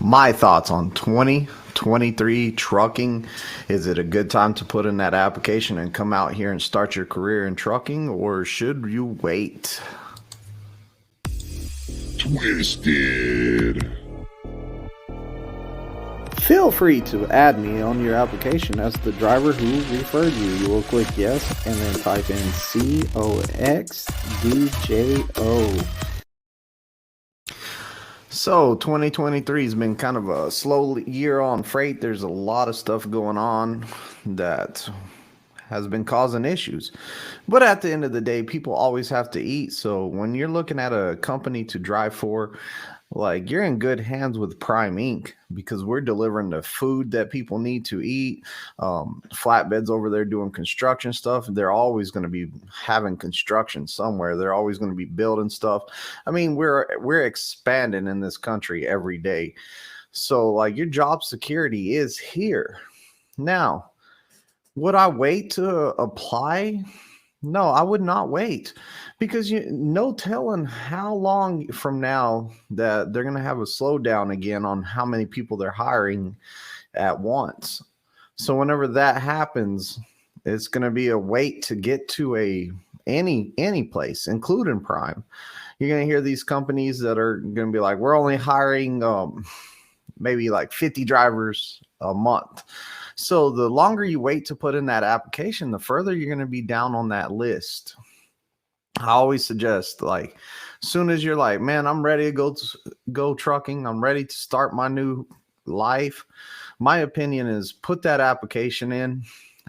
My thoughts on 2023 trucking. Is it a good time to put in that application and come out here and start your career in trucking, or should you wait? Twisted. Feel free to add me on your application as the driver who referred you. You will click yes and then type in COXDJO. So 2023 has been kind of a slow year on freight. There's a lot of stuff going on that has been causing issues. But at the end of the day, people always have to eat. So when you're looking at a company to drive for, like, you're in good hands with Prime Inc. because we're delivering the food that people need to eat. Flatbeds over there doing construction stuff. They're always going to be having construction somewhere. They're always going to be building stuff. I mean, we're expanding in this country every day. So like, your job security is here. Now, would I wait to apply? No, I would not wait, because no telling how long from now that they're going to have a slowdown again on how many people they're hiring at once. So whenever that happens, it's going to be a wait to get to any place, including Prime. You're going to hear these companies that are going to be like, we're only hiring maybe like 50 drivers a month. So the longer you wait to put in that application, the further you're going to be down on that list. I always suggest, like, as soon as you're like, man, I'm ready to go trucking, I'm ready to start my new life, my opinion is put that application in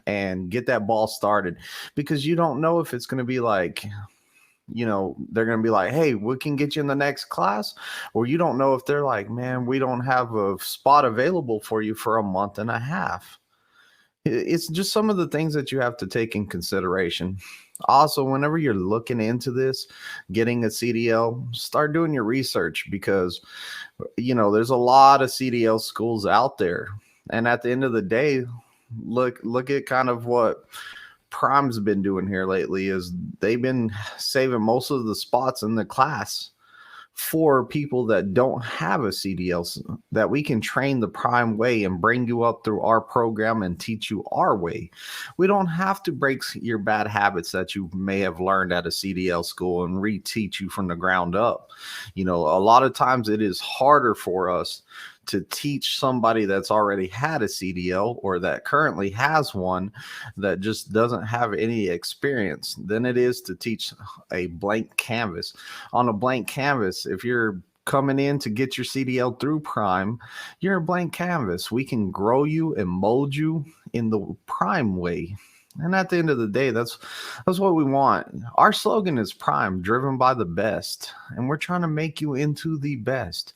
and get that ball started, because you don't know if it's going to be like, they're going to be like, hey, we can get you in the next class. Or you don't know if they're like, man, we don't have a spot available for you for a month and a half. It's just some of the things that you have to take in consideration. Also, whenever you're looking into this, getting a CDL, start doing your research, because, there's a lot of CDL schools out there. And at the end of the day, look at kind of what Prime's been doing here lately is they've been saving most of the spots in the class for people that don't have a CDL, that we can train the Prime way and bring you up through our program and teach you our way. We don't have to break your bad habits that you may have learned at a CDL school and reteach you from the ground up. A lot of times it is harder for us to teach somebody that's already had a CDL or that currently has one that just doesn't have any experience than it is to teach a blank canvas. On a blank canvas, if you're coming in to get your CDL through Prime, you're a blank canvas. We can grow you and mold you in the Prime way. And at the end of the day, that's what we want. Our slogan is Prime, driven by the best. And we're trying to make you into the best.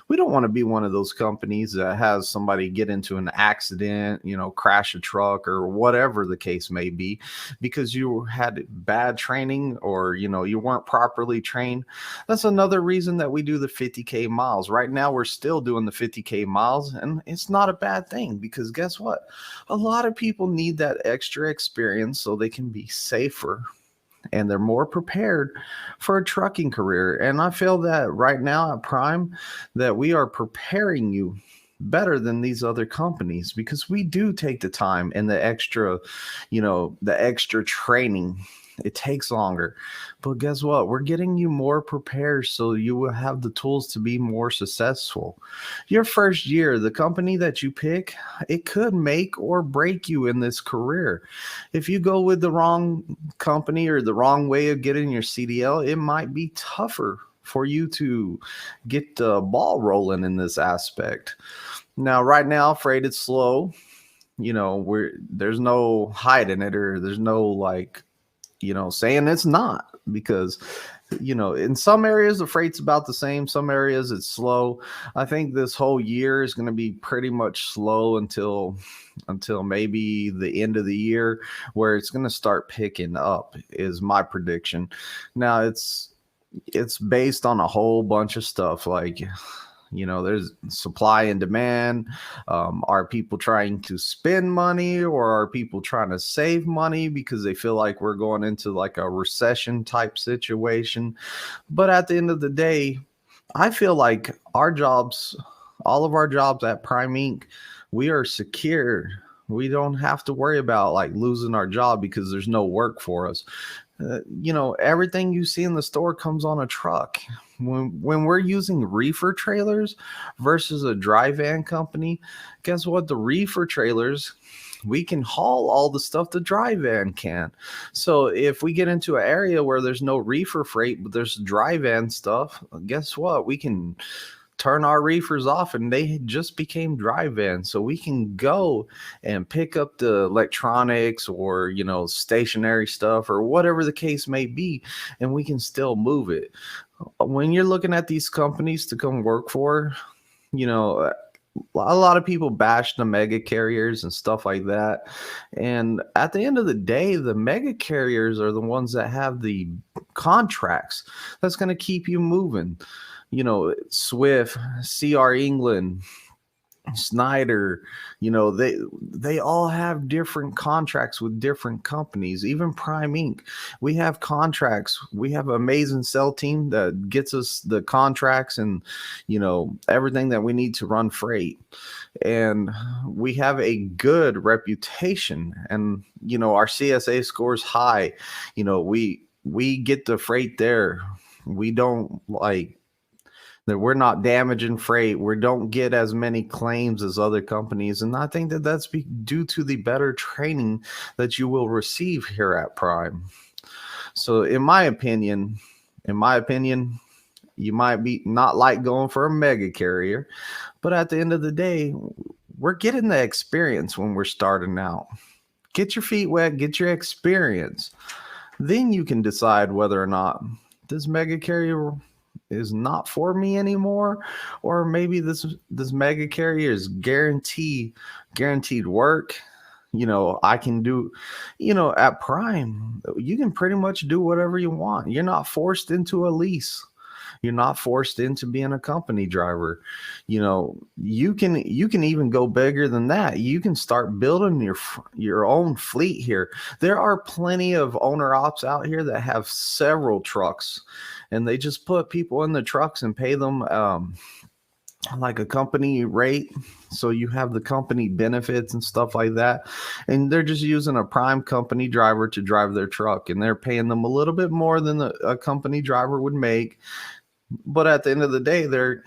We don't want to be one of those companies that has somebody get into an accident, crash a truck or whatever the case may be, because you had bad training or, you weren't properly trained. That's another reason that we do the 50K miles. Right now, we're still doing the 50K miles, and it's not a bad thing, because guess what? A lot of people need that extra experience so they can be safer and they're more prepared for a trucking career. And I feel that right now at Prime, that we are preparing you better than these other companies, because we do take the time and the extra training. It takes longer, but guess what? We're getting you more prepared so you will have the tools to be more successful. Your first year, the company that you pick, it could make or break you in this career. If you go with the wrong company or the wrong way of getting your CDL, it might be tougher for you to get the ball rolling in this aspect. Now, right now, freight is slow. There's no hiding it, or there's no saying it's not, because in some areas the freight's about the same, some areas it's slow. I think this whole year is going to be pretty much slow until maybe the end of the year, where it's going to start picking up, is my prediction. Now it's based on a whole bunch of stuff, like there's supply and demand. Are people trying to spend money, or are people trying to save money because they feel like we're going into like a recession type situation? But at the end of the day, I feel like our jobs All of our jobs at Prime Inc., we are secure. We don't have to worry about like losing our job because there's no work for us. Everything you see in the store comes on a truck. When we're using reefer trailers versus a dry van company, guess what? The reefer trailers, we can haul all the stuff the dry van can. So if we get into an area where there's no reefer freight, but there's dry van stuff, guess what? We can turn our reefers off and they just became dry vans. So we can go and pick up the electronics or, stationary stuff or whatever the case may be, and we can still move it. When you're looking at these companies to come work for, a lot of people bash the mega carriers and stuff like that. And at the end of the day, the mega carriers are the ones that have the contracts that's going to keep you moving. Swift, CR England, Snyder, they all have different contracts with different companies. Even Prime Inc., we have contracts. We have an amazing sell team that gets us the contracts and everything that we need to run freight. And we have a good reputation, and our CSA scores high. We get the freight there. We don't that we're not damaging freight. We don't get as many claims as other companies. And I think that that's due to the better training that you will receive here at Prime. So in my opinion, you might be not like going for a mega carrier, but at the end of the day, we're getting the experience when we're starting out. Get your feet wet, get your experience. Then you can decide whether or not this mega carrier is not for me anymore, or maybe this mega carrier is guaranteed work. I can do, at Prime, you can pretty much do whatever you want. You're not forced into a lease. You're not forced into being a company driver. You can even go bigger than that. You can start building your own fleet here. There are plenty of owner ops out here that have several trucks, and they just put people in the trucks and pay them like a company rate. So you have the company benefits and stuff like that. And they're just using a Prime company driver to drive their truck, and they're paying them a little bit more than a company driver would make. But at the end of the day, they're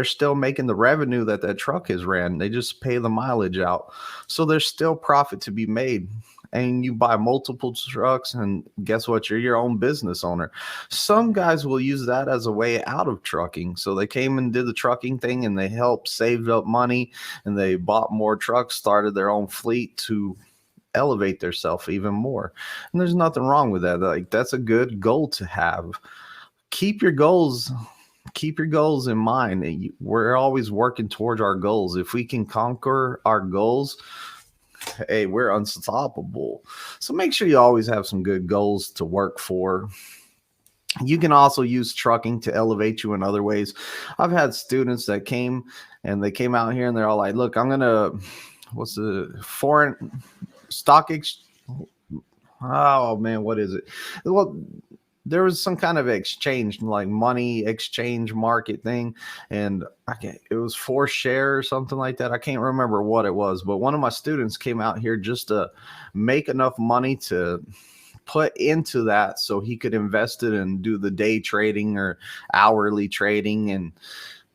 still making the revenue that truck has ran. They just pay the mileage out. So there's still profit to be made. And you buy multiple trucks, and guess what? You're your own business owner. Some guys will use that as a way out of trucking. So they came and did the trucking thing, and they helped save up money, and they bought more trucks, started their own fleet to elevate themselves even more. And there's nothing wrong with that. That's a good goal to have. Keep your goals in mind. We're always working towards our goals. If we can conquer our goals, hey, we're unstoppable. So make sure you always have some good goals to work for. You can also use trucking to elevate you in other ways. I've had students that came out here and they're all like, look, I'm gonna, what's the foreign stock oh man, what is it? Well, there was some kind of exchange, like money exchange market thing. And it was for share or something like that. I can't remember what it was, but one of my students came out here just to make enough money to put into that so he could invest it and do the day trading or hourly trading. And,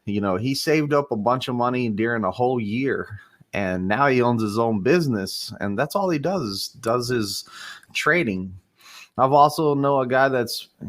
he saved up a bunch of money during a whole year. And now he owns his own business. And that's all he does his trading. I've also know a guy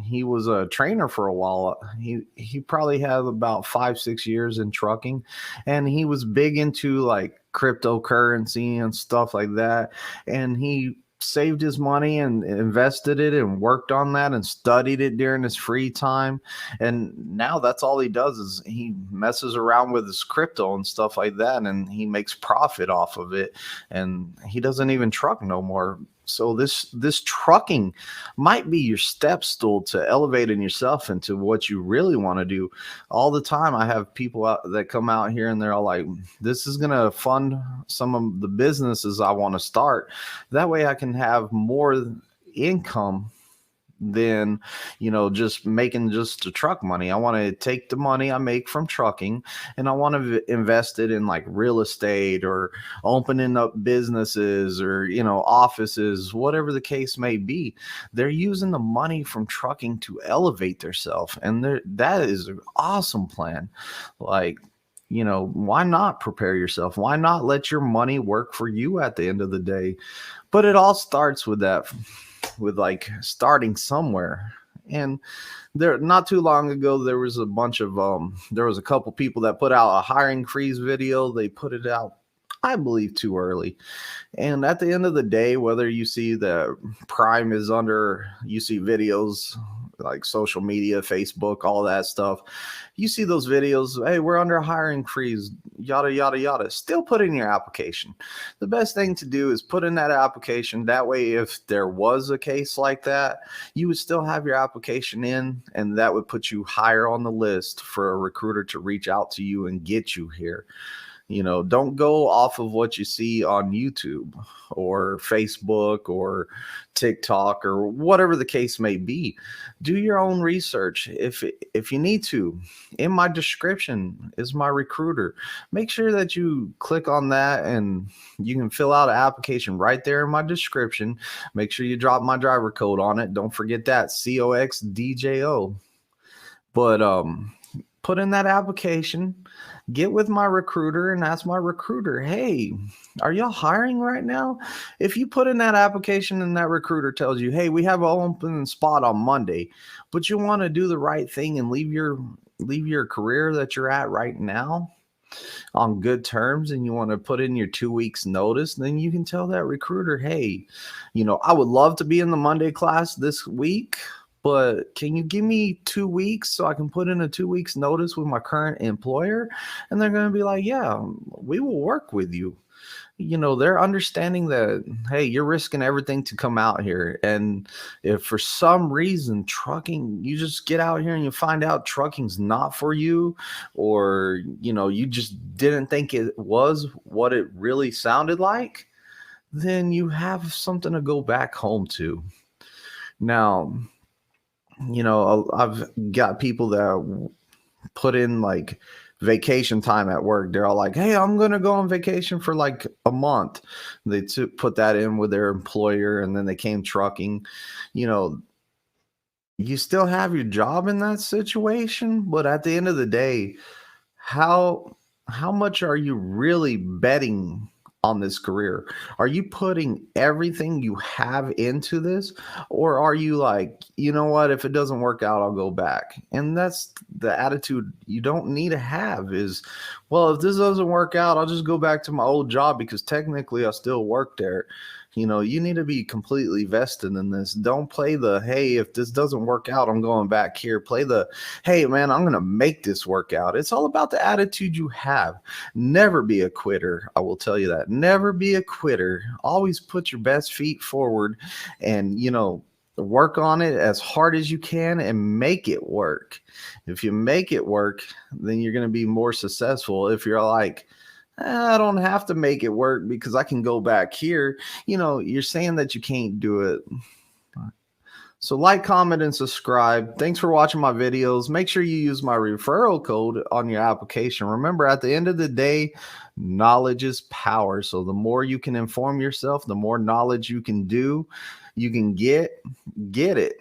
he was a trainer for a while. He probably had about 5-6 years in trucking, and he was big into like cryptocurrency and stuff like that. And he saved his money and invested it and worked on that and studied it during his free time. And now that's all he does is he messes around with his crypto and stuff like that, and he makes profit off of it. And he doesn't even truck no more. So this trucking might be your step stool to elevating yourself into what you really want to do. All the time I have people that come out here and they're all like, this is going to fund some of the businesses I want to start. That way I can have more income than, just making just the truck money. I want to take the money I make from trucking and I want to invest it in like real estate or opening up businesses or, offices, whatever the case may be. They're using the money from trucking to elevate themselves. And that is an awesome plan. Like, why not prepare yourself? Why not let your money work for you at the end of the day? But it all starts with like starting somewhere. And there, not too long ago, there was a couple people that put out a hiring freeze video. They put it out, I believe, too early. And at the end of the day, whether you see the Prime is under, you see videos like social media, Facebook, all that stuff, you see those videos, hey, we're under a hiring freeze, yada, yada, yada. Still put in your application. The best thing to do is put in that application. That way, if there was a case like that, you would still have your application in, and that would put you higher on the list for a recruiter to reach out to you and get you here. Don't go off of what you see on YouTube or Facebook or TikTok or whatever the case may be. Do your own research. If you need to, in my description is my recruiter. Make sure that you click on that and you can fill out an application right there in my description. Make sure you drop my driver code on it. Don't forget that, COXDJO. But put in that application, get with my recruiter and ask my recruiter, hey, are y'all hiring right now? If you put in that application and that recruiter tells you, hey, we have an open spot on Monday, but you want to do the right thing and leave your career that you're at right now on good terms, and you want to put in your 2 weeks notice, then you can tell that recruiter, hey, I would love to be in the Monday class this week, but can you give me 2 weeks so I can put in a 2 weeks notice with my current employer? And they're going to be like, yeah, we will work with you. They're understanding that, hey, you're risking everything to come out here. And if for some reason trucking, you just get out here and you find out trucking's not for you, or, you just didn't think it was what it really sounded like, then you have something to go back home to. Now, I've got people that put in like vacation time at work. They're all like, hey, I'm going to go on vacation for like a month. They put that in with their employer, and then they came trucking. You still have your job in that situation, but at the end of the day, how much are you really betting on this career? Are you putting everything you have into this, or are you like, you know what, if it doesn't work out, I'll go back? And that's the attitude you don't need to have, is, well, if this doesn't work out, I'll just go back to my old job because technically I still work there. You need to be completely vested in this. Don't play the, hey, if this doesn't work out, I'm going back here. Play the, hey, man, I'm going to make this work out. It's all about the attitude you have. Never be a quitter. I will tell you that. Never be a quitter. Always put your best feet forward and, work on it as hard as you can and make it work. If you make it work, then you're going to be more successful. If you're like, I don't have to make it work because I can go back here, you're saying that you can't do it. So like, comment, and subscribe. Thanks for watching my videos. Make sure you use my referral code on your application. Remember, at the end of the day, knowledge is power. So the more you can inform yourself, the more knowledge you can get it.